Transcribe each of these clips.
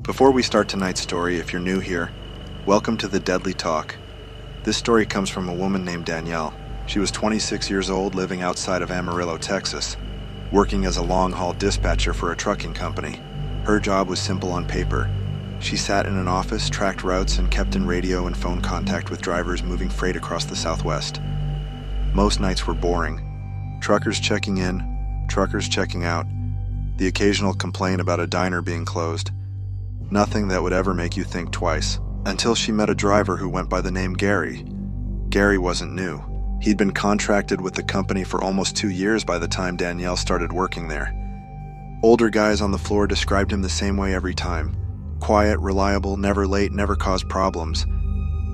Before we start tonight's story, if you're new here, welcome to the Deadly Talk. This story comes from a woman named Danielle. She was 26 years old, living outside of Amarillo, Texas, working as a long-haul dispatcher for a trucking company. Her job was simple on paper. She sat in an office, tracked routes, and kept in radio and phone contact with drivers moving freight across the Southwest. Most nights were boring. Truckers checking in, truckers checking out, the occasional complaint about a diner being closed. Nothing that would ever make you think twice. Until she met a driver who went by the name Gary. Gary wasn't new. He'd been contracted with the company for almost 2 years by the time Danielle started working there. Older guys on the floor described him the same way every time. Quiet, reliable, never late, never caused problems.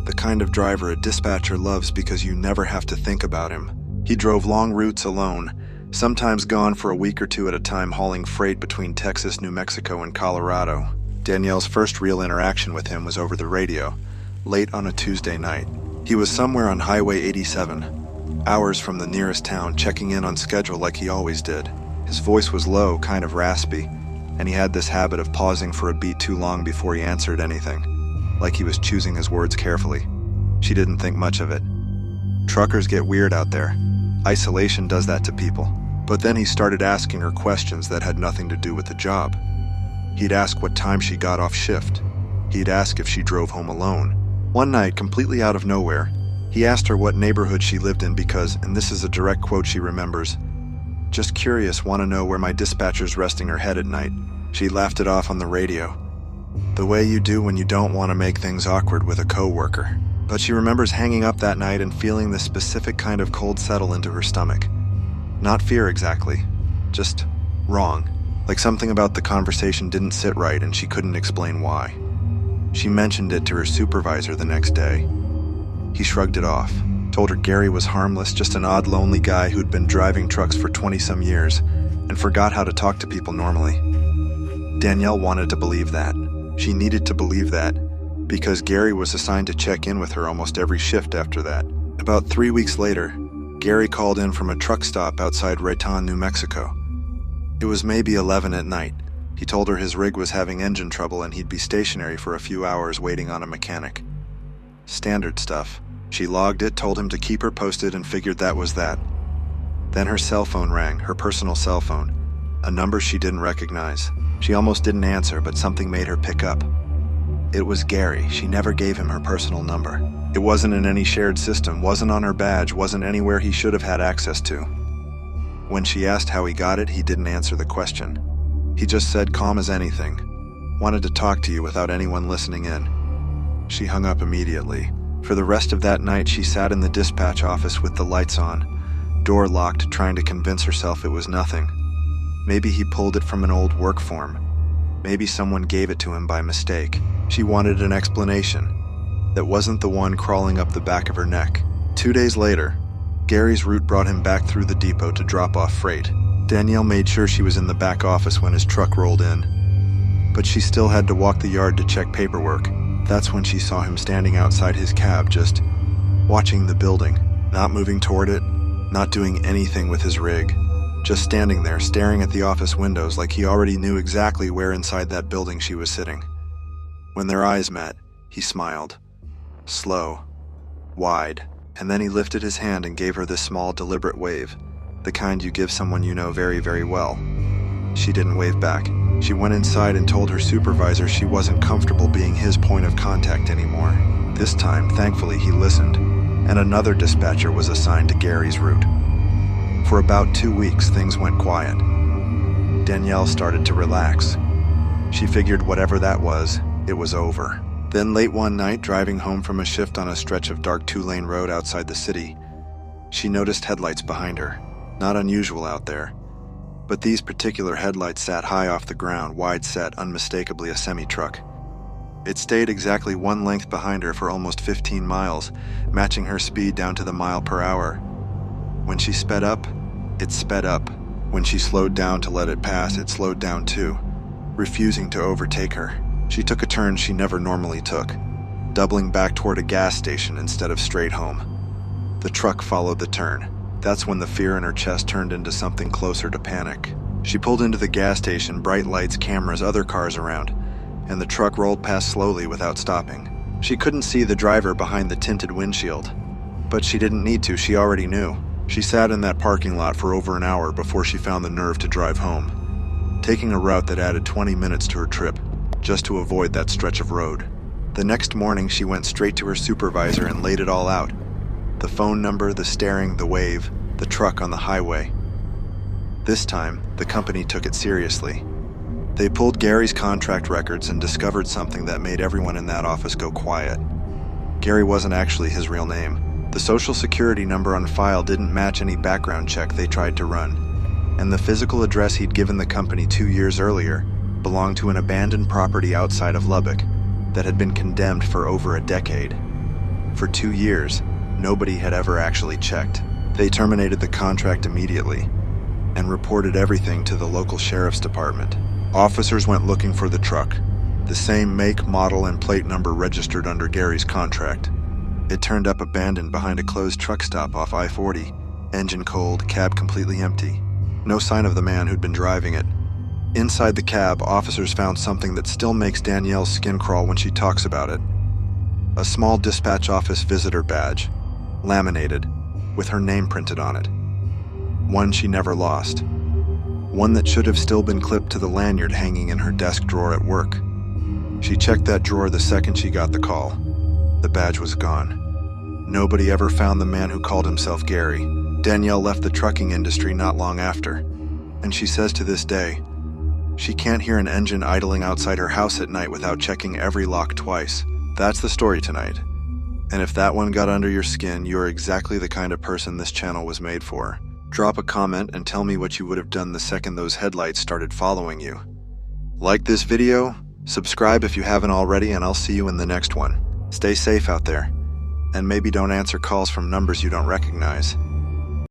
The kind of driver a dispatcher loves because you never have to think about him. He drove long routes alone, sometimes gone for a week or two at a time hauling freight between Texas, New Mexico, and Colorado. Danielle's first real interaction with him was over the radio, late on a Tuesday night. He was somewhere on Highway 87, hours from the nearest town, checking in on schedule like he always did. His voice was low, kind of raspy, and he had this habit of pausing for a beat too long before he answered anything, like he was choosing his words carefully. She didn't think much of it. Truckers get weird out there. Isolation does that to people. But then he started asking her questions that had nothing to do with the job. He'd ask what time she got off shift. He'd ask if she drove home alone. One night, completely out of nowhere, he asked her what neighborhood she lived in because, and this is a direct quote she remembers, "Just curious, want to know where my dispatcher's resting her head at night." She laughed it off on the radio. The way you do when you don't want to make things awkward with a coworker. But she remembers hanging up that night and feeling this specific kind of cold settle into her stomach. Not fear exactly, just wrong. Like something about the conversation didn't sit right and she couldn't explain why. She mentioned it to her supervisor the next day. He shrugged it off, told her Gary was harmless, just an odd, lonely guy who'd been driving trucks for 20-some years and forgot how to talk to people normally. Danielle wanted to believe that. She needed to believe that because Gary was assigned to check in with her almost every shift after that. About 3 weeks later, Gary called in from a truck stop outside Raton, New Mexico. It was maybe 11 at night. He told her his rig was having engine trouble and he'd be stationary for a few hours waiting on a mechanic. Standard stuff. She logged it, told him to keep her posted, and figured that was that. Then her cell phone rang, her personal cell phone. A number she didn't recognize. She almost didn't answer, but something made her pick up. It was Gary. She never gave him her personal number. It wasn't in any shared system, wasn't on her badge, wasn't anywhere he should have had access to. When she asked how he got it, he didn't answer the question. He just said, calm as anything. Wanted to talk to you without anyone listening in. She hung up immediately. For the rest of that night, she sat in the dispatch office with the lights on, door locked, trying to convince herself it was nothing. Maybe he pulled it from an old work form. Maybe someone gave it to him by mistake. She wanted an explanation that wasn't the one crawling up the back of her neck. 2 days later, Gary's route brought him back through the depot to drop off freight. Danielle made sure she was in the back office when his truck rolled in. But she still had to walk the yard to check paperwork. That's when she saw him standing outside his cab, just watching the building, not moving toward it, not doing anything with his rig. Just standing there, staring at the office windows like he already knew exactly where inside that building she was sitting. When their eyes met, he smiled. Slow, wide. And then he lifted his hand and gave her this small, deliberate wave, the kind you give someone you know very, very well. She didn't wave back. She went inside and told her supervisor she wasn't comfortable being his point of contact anymore. This time, thankfully, he listened, and another dispatcher was assigned to Gary's route. For about 2 weeks, things went quiet. Danielle started to relax. She figured whatever that was, it was over. Then late one night, driving home from a shift on a stretch of dark 2-lane road outside the city, she noticed headlights behind her. Not unusual out there. But these particular headlights sat high off the ground, wide set, unmistakably a semi-truck. It stayed exactly one length behind her for almost 15 miles, matching her speed down to the mile per hour. When she sped up, it sped up. When she slowed down to let it pass, it slowed down too, refusing to overtake her. She took a turn she never normally took, doubling back toward a gas station instead of straight home. The truck followed the turn. That's when the fear in her chest turned into something closer to panic. She pulled into the gas station, bright lights, cameras, other cars around. and the truck rolled past slowly without stopping. She couldn't see the driver behind the tinted windshield, but she didn't need to, she already knew. She sat in that parking lot for over an hour before she found the nerve to drive home, taking a route that added 20 minutes to her trip, just to avoid that stretch of road. The next morning, she went straight to her supervisor and laid it all out. The phone number, the staring, the wave, the truck on the highway. This time, the company took it seriously. They pulled Gary's contract records and discovered something that made everyone in that office go quiet. Gary wasn't actually his real name. The social security number on file didn't match any background check they tried to run, and the physical address he'd given the company 2 years earlier belonged to an abandoned property outside of Lubbock that had been condemned for over a decade. For 2 years, nobody had ever actually checked. They terminated the contract immediately and reported everything to the local sheriff's department. Officers went looking for the truck, the same make, model, and plate number registered under Gary's contract. It turned up abandoned behind a closed truck stop off I-40, engine cold, cab completely empty. No sign of the man who'd been driving it. Inside the cab, officers found something that still makes Danielle's skin crawl when she talks about it. A small dispatch office visitor badge, laminated, with her name printed on it. One she never lost. One that should have still been clipped to the lanyard hanging in her desk drawer at work. She checked that drawer the second she got the call. The badge was gone. Nobody ever found the man who called himself Gary. Danielle left the trucking industry not long after, and she says to this day, she can't hear an engine idling outside her house at night without checking every lock twice. That's the story tonight. And if that one got under your skin, you're exactly the kind of person this channel was made for. Drop a comment and tell me what you would have done the second those headlights started following you. Like this video, subscribe if you haven't already, and I'll see you in the next one. Stay safe out there, and maybe don't answer calls from numbers you don't recognize.